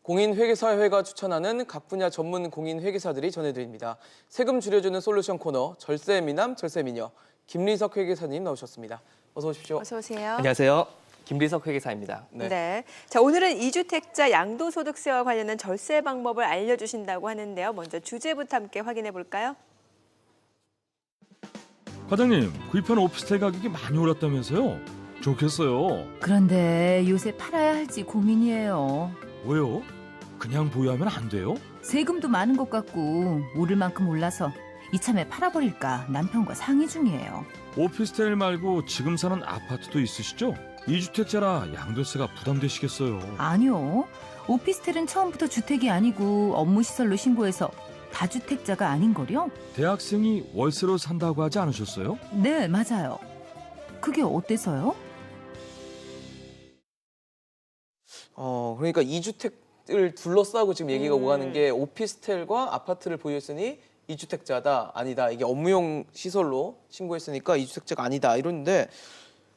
공인회계사회가 추천하는 각 분야 전문 공인회계사들이 전해드립니다. 세금 줄여주는 솔루션 코너 절세미남 절세미녀 김리석 회계사님 나오셨습니다. 어서 오십시오. 어서 오세요. 안녕하세요. 김리석 회계사입니다. 네. 자, 오늘은 이주택자 양도소득세와 관련한 절세 방법을 알려주신다고 하는데요. 먼저 주제부터 함께 확인해 볼까요? 과장님, 구입한 오피스텔 가격이 많이 올랐다면서요? 좋겠어요. 그런데 요새 팔아야 할지 고민이에요. 왜요? 그냥 보유하면 안 돼요? 세금도 많은 것 같고 오를 만큼 올라서 이참에 팔아버릴까 남편과 상의 중이에요. 오피스텔 말고 지금 사는 아파트도 있으시죠? 2주택자라 양도세가 부담되시겠어요. 아니요. 오피스텔은 처음부터 주택이 아니고 업무시설로 신고해서 다주택자가 아닌걸요? 대학생이 월세로 산다고 하지 않으셨어요? 네, 맞아요. 그게 어때서요? 그러니까 2주택을 둘러싸고 지금 얘기가 오가는 게 오피스텔과 아파트를 보유했으니 2주택자다, 아니다. 이게 업무용 시설로 신고했으니까 2주택자가 아니다. 이러는데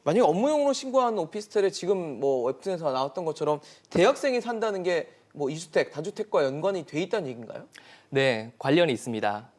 만약에 업무용으로 신고한 오피스텔에 지금 뭐 웹툰에서 나왔던 것처럼 대학생이 산다는 게 뭐 2주택, 다주택과 연관이 돼 있다는 얘기인가요? 네, 관련이 있습니다.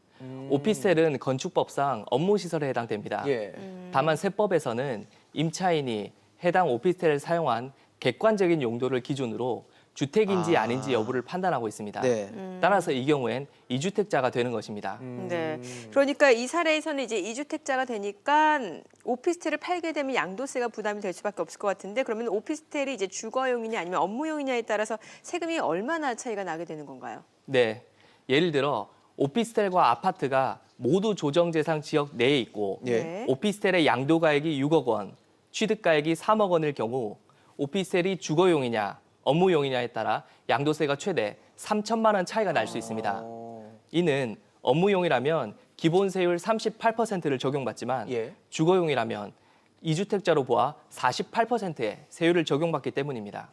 오피스텔은 건축법상 업무시설에 해당됩니다. 예. 다만 세법에서는 임차인이 해당 오피스텔을 사용한 객관적인 용도를 기준으로 주택인지 아닌지 여부를 판단하고 있습니다. 네. 따라서 이 경우엔 2주택자가 되는 것입니다. 네. 그러니까 이 사례에서는 이제 이주택자가 되니까 오피스텔을 팔게 되면 양도세가 부담이 될 수밖에 없을 것 같은데, 그러면 오피스텔이 이제 주거용이냐 아니면 업무용이냐에 따라서 세금이 얼마나 차이가 나게 되는 건가요? 네, 예를 들어 오피스텔과 아파트가 모두 조정대상 지역 내에 있고 예. 네. 오피스텔의 양도가액이 6억 원, 취득가액이 3억 원일 경우 오피스텔이 주거용이냐 업무용이냐에 따라 양도세가 최대 3천만 원 차이가 날 수 있습니다. 이는 업무용이라면 기본 세율 38%를 적용받지만 예. 주거용이라면 2주택자로 보아 48%의 세율을 적용받기 때문입니다.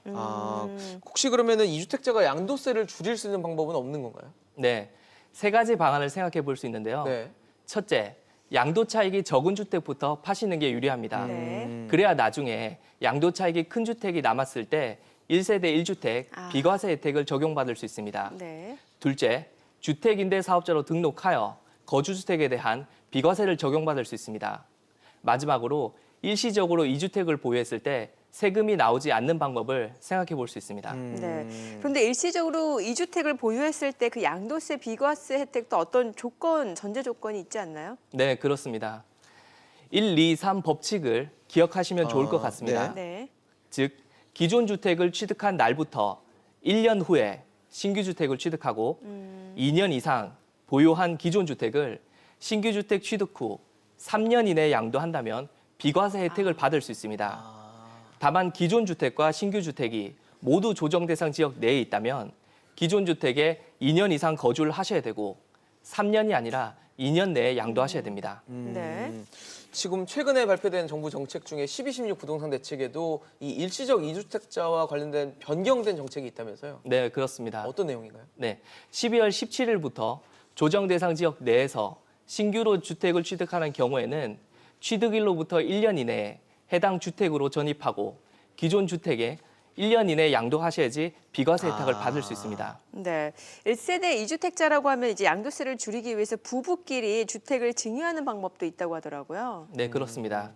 혹시 그러면은 2주택자가 양도세를 줄일 수 있는 방법은 없는 건가요? 네, 세 가지 방안을 생각해 볼 수 있는데요. 네. 첫째, 양도 차익이 적은 주택부터 파시는 게 유리합니다. 네. 그래야 나중에 양도 차익이 큰 주택이 남았을 때 1세대 1주택 비과세 혜택을 적용받을 수 있습니다. 네. 둘째, 주택임대사업자로 등록하여 거주주택에 대한 비과세를 적용받을 수 있습니다. 마지막으로 일시적으로 2주택을 보유했을 때 세금이 나오지 않는 방법을 생각해 볼 수 있습니다. 네. 그런데 일시적으로 이주택을 보유했을 때 그 양도세 비과세 혜택도 어떤 조건, 전제 조건이 있지 않나요? 네, 그렇습니다. 1, 2, 3 법칙을 기억하시면 좋을 것 같습니다. 네. 즉, 기존 주택을 취득한 날부터 1년 후에 신규 주택을 취득하고 2년 이상 보유한 기존 주택을 신규 주택 취득 후 3년 이내에 양도한다면 비과세 혜택을 받을 수 있습니다. 다만 기존 주택과 신규 주택이 모두 조정 대상 지역 내에 있다면 기존 주택에 2년 이상 거주를 하셔야 되고 3년이 아니라 2년 내에 양도하셔야 됩니다. 네. 지금 최근에 발표된 정부 정책 중에 12.16 부동산 대책에도 이 일시적 2주택자와 관련된 변경된 정책이 있다면서요? 네, 그렇습니다. 어떤 내용인가요? 네, 12월 17일부터 조정 대상 지역 내에서 신규로 주택을 취득하는 경우에는 취득일로부터 1년 이내에 해당 주택으로 전입하고 기존 주택에 1년 이내에 양도하셔야지 비과세 혜택을 받을 수 있습니다. 네. 1세대 이주택자라고 하면 이제 양도세를 줄이기 위해서 부부끼리 주택을 증여하는 방법도 있다고 하더라고요. 네, 그렇습니다.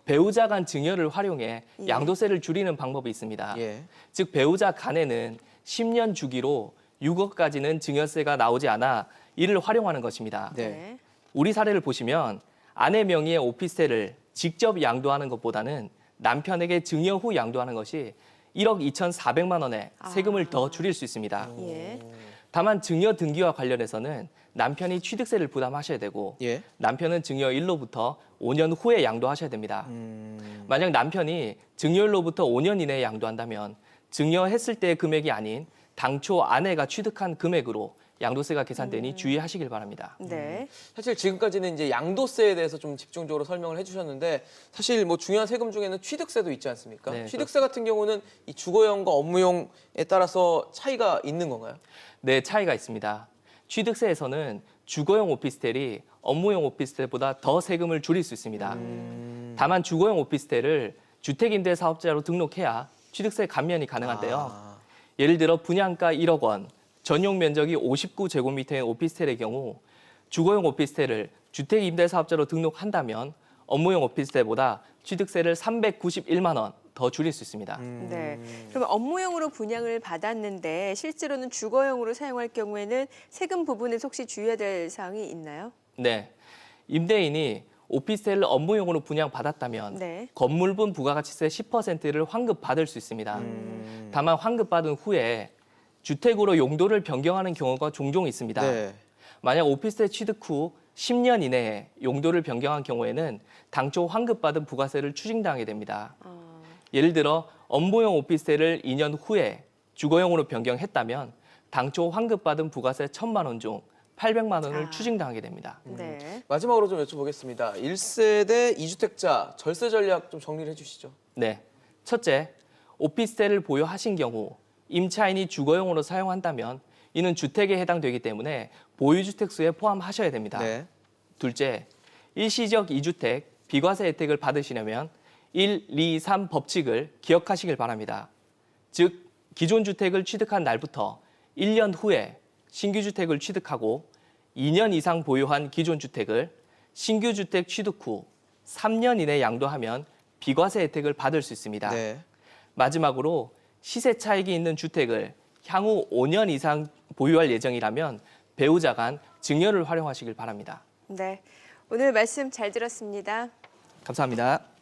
배우자 간 증여를 활용해 예. 양도세를 줄이는 방법이 있습니다. 예. 즉 배우자 간에는 10년 주기로 6억까지는 증여세가 나오지 않아 이를 활용하는 것입니다. 네. 우리 사례를 보시면 아내 명의의 오피스텔을 직접 양도하는 것보다는 남편에게 증여 후 양도하는 것이 1억 2,400만 원의 세금을 더 줄일 수 있습니다. 예. 다만 증여 등기와 관련해서는 남편이 취득세를 부담하셔야 되고 예. 남편은 증여일로부터 5년 후에 양도하셔야 됩니다. 만약 남편이 증여일로부터 5년 이내에 양도한다면 증여했을 때의 금액이 아닌 당초 아내가 취득한 금액으로 양도세가 계산되니 주의하시길 바랍니다. 네. 사실 지금까지는 이제 양도세에 대해서 좀 집중적으로 설명을 해주셨는데 사실 뭐 중요한 세금 중에는 취득세도 있지 않습니까? 네, 취득세 같은 경우는 이 주거용과 업무용에 따라서 차이가 있는 건가요? 네, 차이가 있습니다. 취득세에서는 주거용 오피스텔이 업무용 오피스텔보다 더 세금을 줄일 수 있습니다. 다만 주거용 오피스텔을 주택임대사업자로 등록해야 취득세 감면이 가능한데요. 예를 들어 분양가 1억 원, 전용 면적이 59제곱미터인 오피스텔의 경우 주거용 오피스텔을 주택임대사업자로 등록한다면 업무용 오피스텔보다 취득세를 391만 원 더 줄일 수 있습니다. 네. 그러면 업무용으로 분양을 받았는데 실제로는 주거용으로 사용할 경우에는 세금 부분에서 혹시 주의해야 될 사항이 있나요? 네, 임대인이 오피스텔을 업무용으로 분양받았다면 네. 건물분 부가가치세 10%를 환급받을 수 있습니다. 다만 환급받은 후에 주택으로 용도를 변경하는 경우가 종종 있습니다. 네. 만약 오피스텔 취득 후 10년 이내에 용도를 변경한 경우에는 당초 환급받은 부가세를 추징당하게 됩니다. 예를 들어 업무용 오피스텔을 2년 후에 주거용으로 변경했다면 당초 환급받은 부가세 1,000만 원 중 800만 원을 추징당하게 됩니다. 네. 마지막으로 좀 여쭤보겠습니다. 1세대 2주택자 절세 전략 좀 정리를 해주시죠. 네, 첫째, 오피스텔을 보유하신 경우 임차인이 주거용으로 사용한다면 이는 주택에 해당되기 때문에 보유주택 수에 포함하셔야 됩니다. 네. 둘째, 일시적 2주택 비과세 혜택을 받으시려면 1, 2, 3 법칙을 기억하시길 바랍니다. 즉, 기존 주택을 취득한 날부터 1년 후에 신규 주택을 취득하고 2년 이상 보유한 기존 주택을 신규 주택 취득 후 3년 이내 양도하면 비과세 혜택을 받을 수 있습니다. 네. 마지막으로 시세 차익이 있는 주택을 향후 5년 이상 보유할 예정이라면 배우자 간 증여를 활용하시길 바랍니다. 네. 오늘 말씀 잘 들었습니다. 감사합니다.